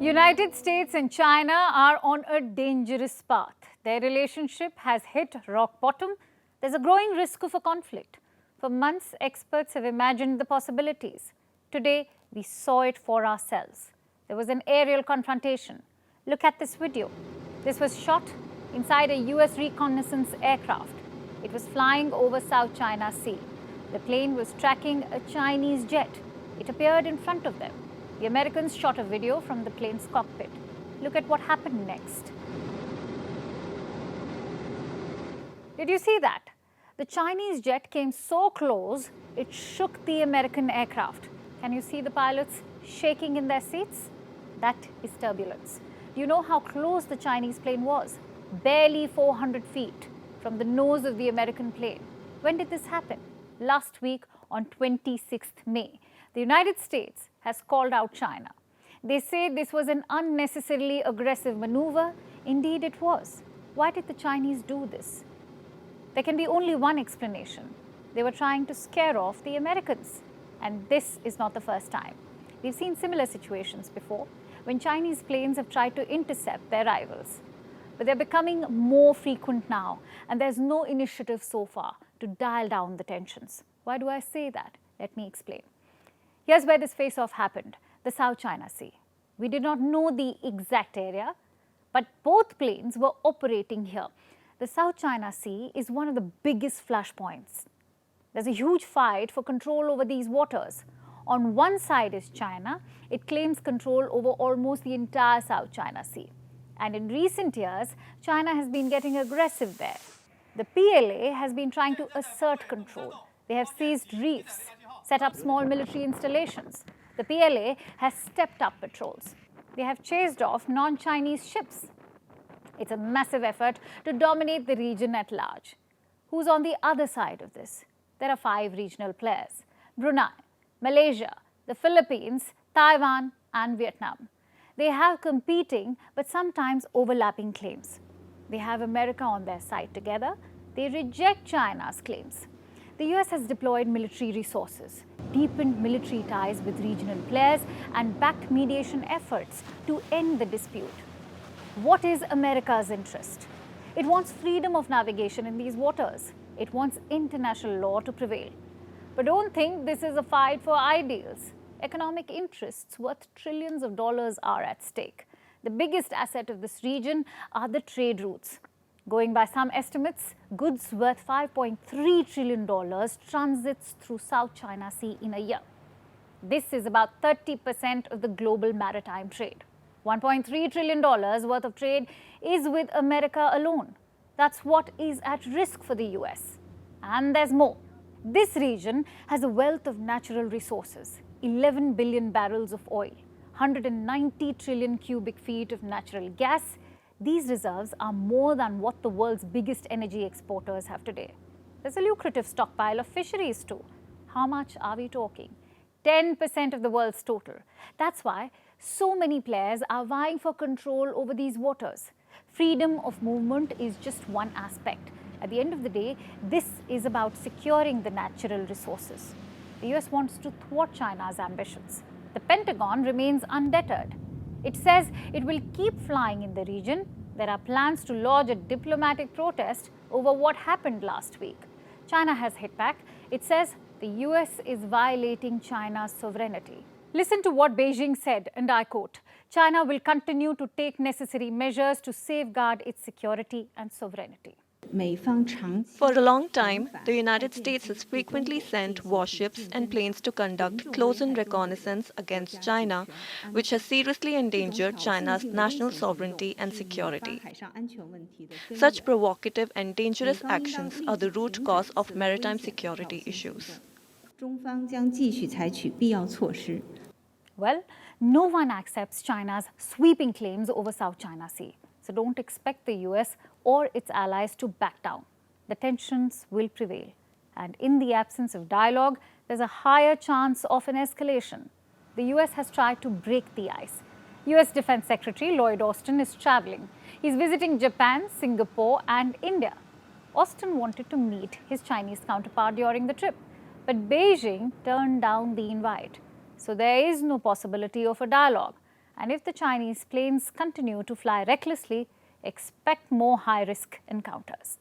United States and China are on a dangerous path. Their relationship has hit rock bottom. There's a growing risk of a conflict. For months, experts have imagined the possibilities. Today, we saw it for ourselves. There was an aerial confrontation. Look at this video. This was shot inside a US reconnaissance aircraft. It was flying over South China Sea. The plane was tracking a Chinese jet. It appeared in front of them. The Americans shot a video from the plane's cockpit. Look at what happened next. Did you see that? The Chinese jet came so close, it shook the American aircraft. Can you see the pilots shaking in their seats? That is turbulence. Do you know how close the Chinese plane was? Barely 400 feet from the nose of the American plane. When did this happen? Last week on 26th May. The United States has called out China. They say this was an unnecessarily aggressive maneuver. Indeed, it was. Why did the Chinese do this? There can be only one explanation. They were trying to scare off the Americans. And this is not the first time. We've seen similar situations before when Chinese planes have tried to intercept their rivals. But they're becoming more frequent now, and there's no initiative so far to dial down the tensions. Why do I say that? Let me explain. Here's where this face-off happened, the South China Sea. We did not know the exact area, but both planes were operating here. The South China Sea is one of the biggest flashpoints. There's a huge fight for control over these waters. On one side is China. It claims control over almost the entire South China Sea. And in recent years, China has been getting aggressive there. The PLA has been trying to assert control. They have seized reefs, set up small military installations. The PLA has stepped up patrols. They have chased off non-Chinese ships. It's a massive effort to dominate the region at large. Who's on the other side of this? There are 5 regional players: Brunei, Malaysia, the Philippines, Taiwan, and Vietnam. They have competing but sometimes overlapping claims. They have America on their side together. They reject China's claims. The US has deployed military resources, deepened military ties with regional players, and backed mediation efforts to end the dispute. What is America's interest? It wants freedom of navigation in these waters. It wants international law to prevail. But don't think this is a fight for ideals. Economic interests worth trillions of dollars are at stake. The biggest asset of this region are the trade routes. Going by some estimates, goods worth $5.3 trillion transits through South China Sea in a year. This is about 30% of the global maritime trade. $1.3 trillion worth of trade is with America alone. That's what is at risk for the US. And there's more. This region has a wealth of natural resources: 11 billion barrels of oil, 190 trillion cubic feet of natural gas. These reserves are more than what the world's biggest energy exporters have today. There's a lucrative stockpile of fisheries too. How much are we talking? 10% of the world's total. That's why so many players are vying for control over these waters. Freedom of movement is just one aspect. At the end of the day, this is about securing the natural resources. The US wants to thwart China's ambitions. The Pentagon remains undeterred. It says it will keep flying in the region. There are plans to lodge a diplomatic protest over what happened last week. China has hit back. It says the US is violating China's sovereignty. Listen to what Beijing said, and I quote, "China will continue to take necessary measures to safeguard its security and sovereignty." For a long time, the United States has frequently sent warships and planes to conduct close-in reconnaissance against China, which has seriously endangered China's national sovereignty and security. Such provocative and dangerous actions are the root cause of maritime security issues. Well, no one accepts China's sweeping claims over South China Sea. So don't expect the US or its allies to back down. The tensions will prevail. And in the absence of dialogue, there's a higher chance of an escalation. The US has tried to break the ice. US Defense Secretary Lloyd Austin is traveling. He's visiting Japan, Singapore, and India. Austin wanted to meet his Chinese counterpart during the trip, but Beijing turned down the invite. So there is no possibility of a dialogue. And if the Chinese planes continue to fly recklessly, expect more high-risk encounters.